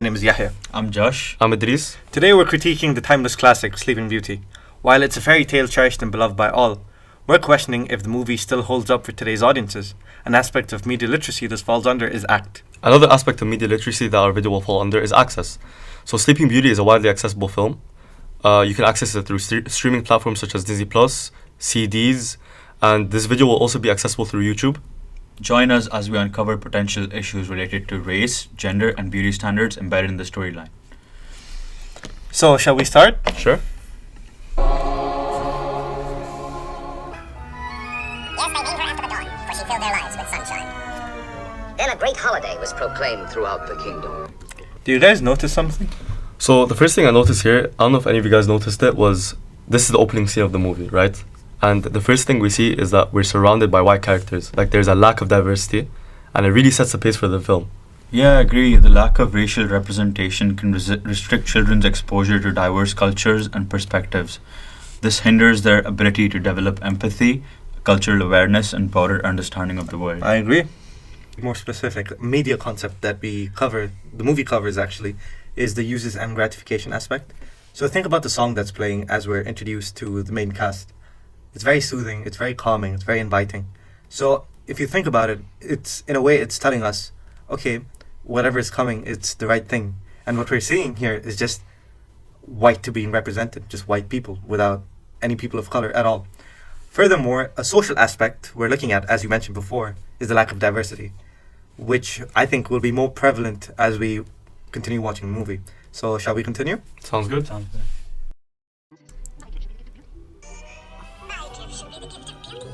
My name is Yahya. I'm Josh. I'm Idris. Today we're critiquing the timeless classic Sleeping Beauty. While it's a fairy tale cherished and beloved by all, we're questioning if the movie still holds up for today's audiences. An aspect of media literacy this falls under is ACT. Another aspect of media literacy that our video will fall under is access. So Sleeping Beauty is a widely accessible film. You can access it through streaming platforms such as Disney+, CDs, and this video will also be accessible through YouTube. Join us as we uncover potential issues related to race, gender, and beauty standards embedded in the storyline. So, shall we start? Sure. Yes, they named her after the dawn, for she filled their lives with sunshine. Then a great holiday was proclaimed throughout the kingdom. Do you guys notice something? So the first thing I noticed here, I don't know if any of you guys noticed it, was this is the opening scene of the movie, right? And the first thing we see is that we're surrounded by white characters. Like there's a lack of diversity, and it really sets the pace for the film. Yeah, I agree. The lack of racial representation can restrict children's exposure to diverse cultures and perspectives. This hinders their ability to develop empathy, cultural awareness, and broader understanding of the world. I agree. More specific, media concept that we cover, the movie covers actually, is the uses and gratification aspect. So think about the song that's playing as we're introduced to the main cast. It's very soothing, it's very calming, it's very inviting. So if you think about it, it's in a way it's telling us, okay, whatever is coming, it's the right thing. And what we're seeing here is just white to being represented, just white people without any people of color at all. Furthermore, a social aspect we're looking at, as you mentioned before, is the lack of diversity, which I think will be more prevalent as we continue watching the movie. So shall we continue? Sounds good. Sounds good. My gift should be the gift of beauty.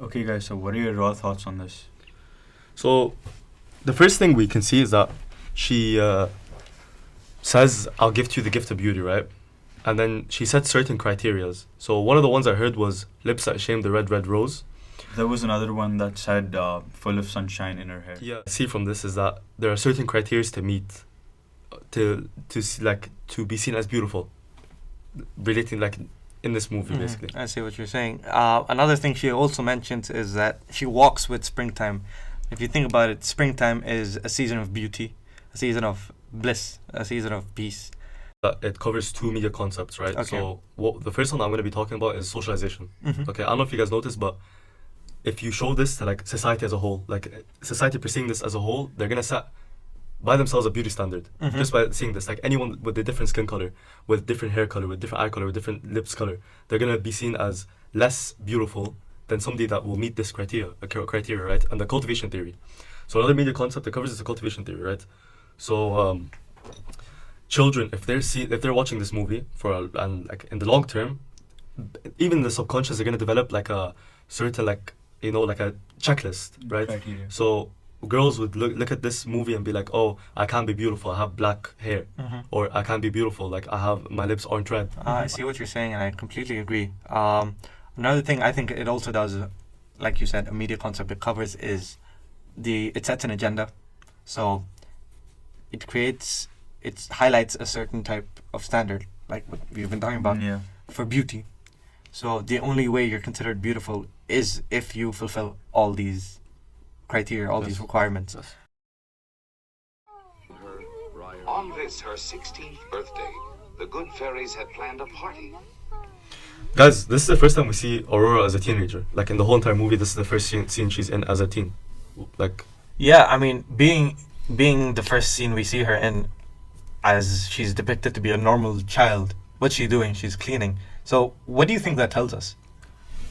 Okay, guys, so what are your raw thoughts on this? So the first thing we can see is that she says, I'll gift you the gift of beauty, right? And then she sets certain criterias. So one of the ones I heard was lips that shame the red, red rose. There was another one that said full of sunshine in her hair. Yeah. See from this is that there are certain criteria to meet to be seen as beautiful, relating like in this movie basically. I see what you're saying. Another thing she also mentions is that she walks with springtime. If you think about it, springtime is a season of beauty, a season of bliss, a season of peace. It covers two media concepts, right? Okay. So the first one I'm going to be talking about is socialization. Okay, I don't know if you guys noticed, but if you show this to like society as a whole, like society perceiving this as a whole, they're going to set by themselves a beauty standard just by seeing this. Like anyone with a different skin color, with different hair color, with different eye color, with different lips color, they're going to be seen as less beautiful than somebody that will meet this criteria, right? And the cultivation theory. So another media concept that covers is the cultivation theory, right? So children, if they're watching this movie and like in the long term, even the subconscious are going to develop like a certain like a checklist, right? Criteria. So girls would look at this movie and be like, oh, I can't be beautiful, I have black hair, or I can't be beautiful, like I have my lips aren't red. I see what you're saying, and I completely agree. Another thing I think it also does, like you said, a media concept it covers is it sets an agenda. So it highlights a certain type of standard, like what we've been talking about, Yeah. for beauty. So the only way you're considered beautiful is if you fulfill all these criteria, all these requirements. On this, her 16th birthday, the good fairies had planned a party. Guys, this is the first time we see Aurora as a teenager. Like in the whole entire movie, this is the first scene she's in as a teen. Like, Yeah, I mean, being the first scene we see her in, as she's depicted to be a normal child. What's she doing? She's cleaning. So what do you think that tells us?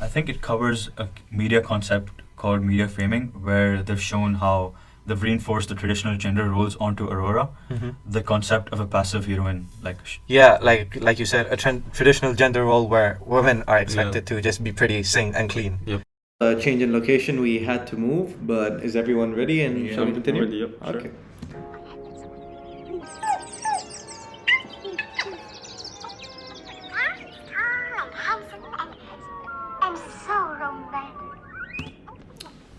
I think it covers a media concept called media framing, where they've shown how they've reinforced the traditional gender roles onto Aurora. The concept of a passive heroine, Yeah, like you said, a traditional gender role where women are expected to just be pretty, sing, and clean. Yep. Change in location, we had to move, but is everyone ready? And shall we continue? Ready, yep, sure. Okay. Tall and handsome and so romantic.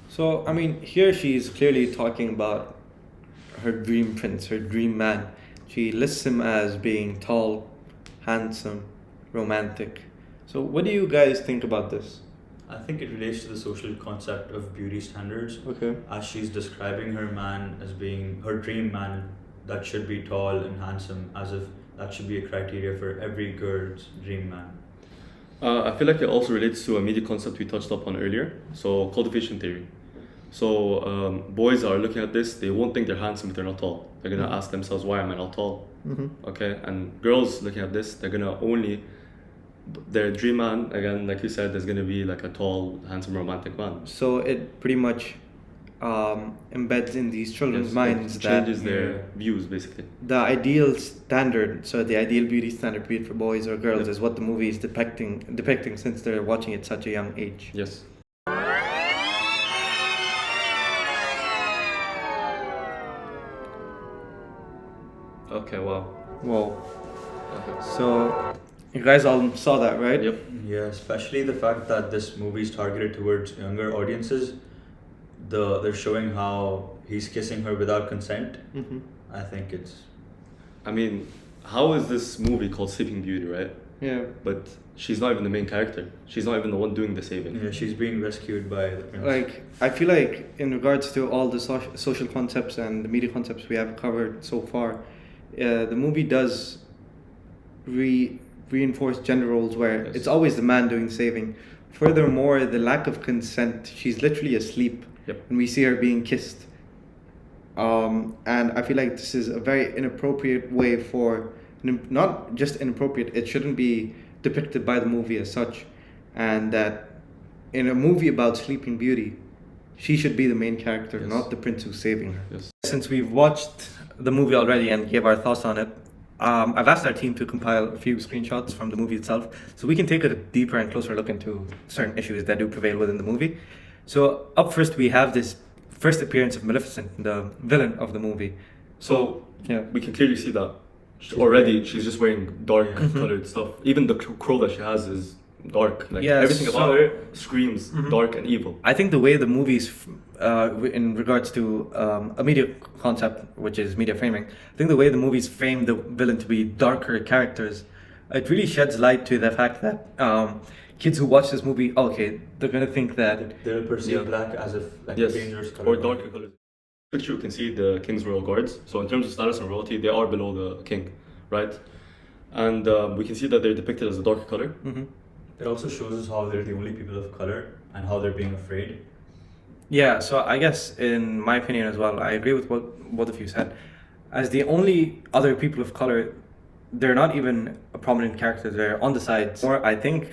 So, I mean, here she's clearly talking about her dream prince, her dream man. She lists him as being tall, handsome, romantic. So, what do you guys think about this? I think it relates to the social concept of beauty standards. Okay. As she's describing her man as being her dream man that should be tall and handsome, as if that should be a criteria for every girl's dream man. I feel like it also relates to a media concept we touched upon earlier. So cultivation theory. So boys are looking at this, they won't think they're handsome if they're not tall. They're gonna ask themselves, why am I not tall? Okay, and girls looking at this, they're gonna only, their dream man, again, like you said, is gonna be like a tall, handsome, romantic man. So, it pretty much embeds in these children's Yes, minds it that changes their views basically. the ideal standard, so the ideal beauty standard, be it for boys or girls, Yep. is what the movie is depicting since they're watching it at such a young age. Yes. Okay, wow. Whoa. Okay. So, you guys all saw that, right? Yep. Yeah, especially the fact that this movie is targeted towards younger audiences. They're showing how he's kissing her without consent. Mm-hmm. I think it's I mean, how is this movie called Sleeping Beauty, right? Yeah. But she's not even the main character. She's not even the one doing the saving. yeah, she's being rescued by the prince. Like, I feel like in regards to all the social concepts and the media concepts we have covered so far, the movie does reinforce gender roles where Yes. it's always the man doing the saving. Furthermore, the lack of consent, she's literally asleep Yep. and we see her being kissed. And I feel like this is a very inappropriate way for, not just inappropriate, it shouldn't be depicted by the movie as such. And that in a movie about Sleeping Beauty, she should be the main character, Yes. not the prince who's saving her. Yes. Since we've watched the movie already and gave our thoughts on it, I've asked our team to compile a few screenshots from the movie itself so we can take a deeper and closer look into certain issues that do prevail within the movie. So up first we have this first appearance of Maleficent, the villain of the movie. So Yeah. we can clearly see that already she's just wearing dark colored stuff. Even the crow that she has is dark. Like Yeah, everything so- about her screams dark and evil. I think the way the movies, in regards to a media concept, which is media framing, I think the way the movies frame the villain to be darker characters, it really sheds light to the fact that kids who watch this movie, okay, they're gonna think that, They'll perceive Yeah. black as if like Yes, a dangerous color. or darker colors. Picture you can see the king's royal guards. So in terms of status and royalty, they are below the king, right? And we can see that they're depicted as a darker color. It also shows us how they're the only people of color and how they're being afraid. yeah. So I guess in my opinion as well, I agree with what both of you said. As the only other people of color, they're not even a prominent character. They're on the sides. Or I think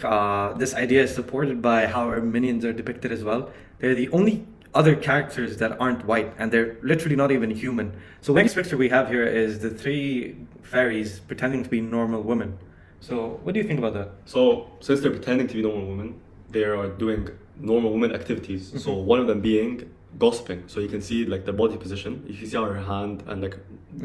this idea is supported by how our minions are depicted as well. They're the only other characters that aren't white, and they're literally not even human. So the next picture we have here is the three fairies pretending to be normal women. So what do you think about that? So since they're pretending to be normal women, they are doing normal women activities. So one of them being gossiping. So you can see like the body position. You can see her hand and like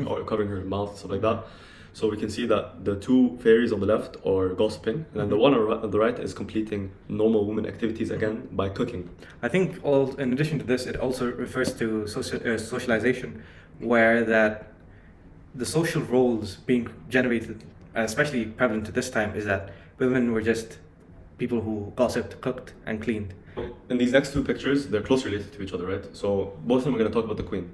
or covering her mouth, stuff like that. So we can see that the two fairies on the left are gossiping, and then the one on the right is completing normal women activities again by cooking. I think in addition to this, it also refers to socialization, where that the social roles being generated, especially prevalent at this time, is that women were just people who gossiped, cooked, and cleaned. In these next two pictures, they're closely related to each other, right? So both of them are going to talk about the queen.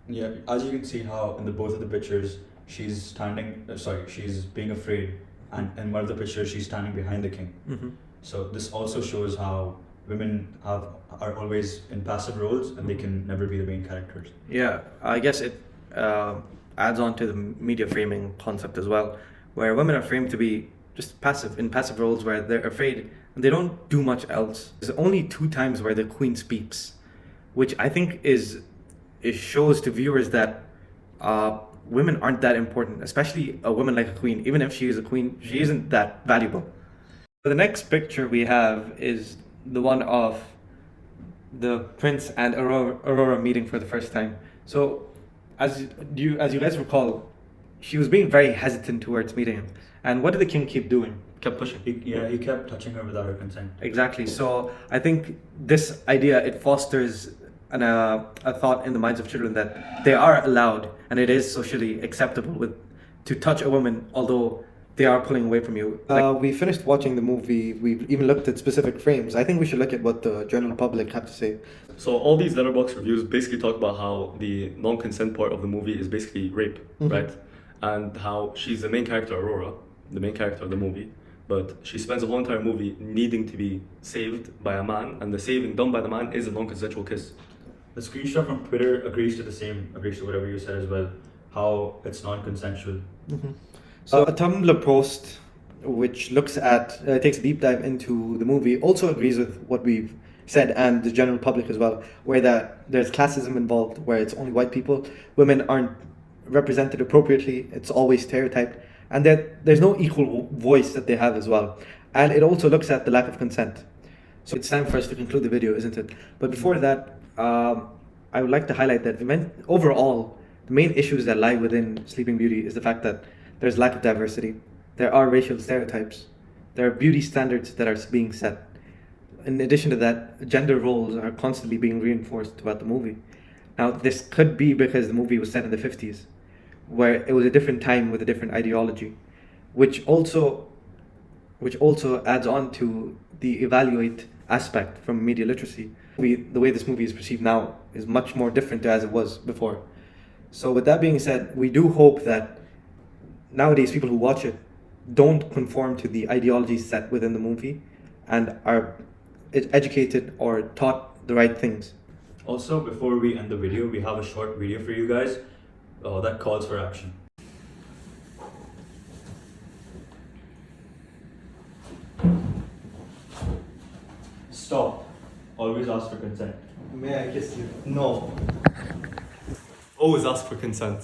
Yeah, as you can see how in the both of the pictures she's standing. She's being afraid, and in one of the pictures she's standing behind the king. So this also shows how women are always in passive roles and they can never be the main characters. Yeah, I guess it adds on to the media framing concept as well, where women are framed to be just passive roles where they're afraid and they don't do much else. There's only 2 times where the queen speaks, which I think it shows to viewers that women aren't that important, especially a woman like a queen. Even if she is a queen, she isn't that valuable. The next picture we have is the one of the prince and Aurora meeting for the first time. So, as you guys recall, she was being very hesitant towards meeting him. And what did the king keep doing? kept pushing. He kept touching her without her consent. Exactly. So I think this idea, it fosters a thought in the minds of children that they are allowed and it is socially acceptable to touch a woman, although they are pulling away from you. We finished watching the movie. We even looked at specific frames. I think we should look at what the general public have to say. So all these letterbox reviews basically talk about how the non-consent part of the movie is basically rape, right? And how she's the main character, Aurora, the main character of the movie, but she spends the whole entire movie needing to be saved by a man, and the saving done by the man is a non-consensual kiss. The screenshot from Twitter agrees to whatever you said as well, how it's non-consensual. So a Tumblr post which looks at, takes a deep dive into the movie, also agrees with what we've said and the general public as well, where there's classism involved, where it's only white people, women aren't represented appropriately, it's always stereotyped, and that there's no equal voice that they have as well. And it also looks at the lack of consent. So it's time for us to conclude the video, isn't it? But before that, I would like to highlight that overall, the main issues that lie within Sleeping Beauty is the fact that there's lack of diversity, there are racial stereotypes, there are beauty standards that are being set. In addition to that, gender roles are constantly being reinforced throughout the movie. Now, this could be because the movie was set in the 50s, where it was a different time with a different ideology, which also adds on to the evaluate aspect from media literacy. The way this movie is perceived now is much more different as it was before. So with that being said, we do hope that nowadays people who watch it don't conform to the ideologies set within the movie and are educated or taught the right things. Also, before we end the video, we have a short video for you guys that calls for action. Stop. Always ask for consent. May I kiss you? No. Always ask for consent.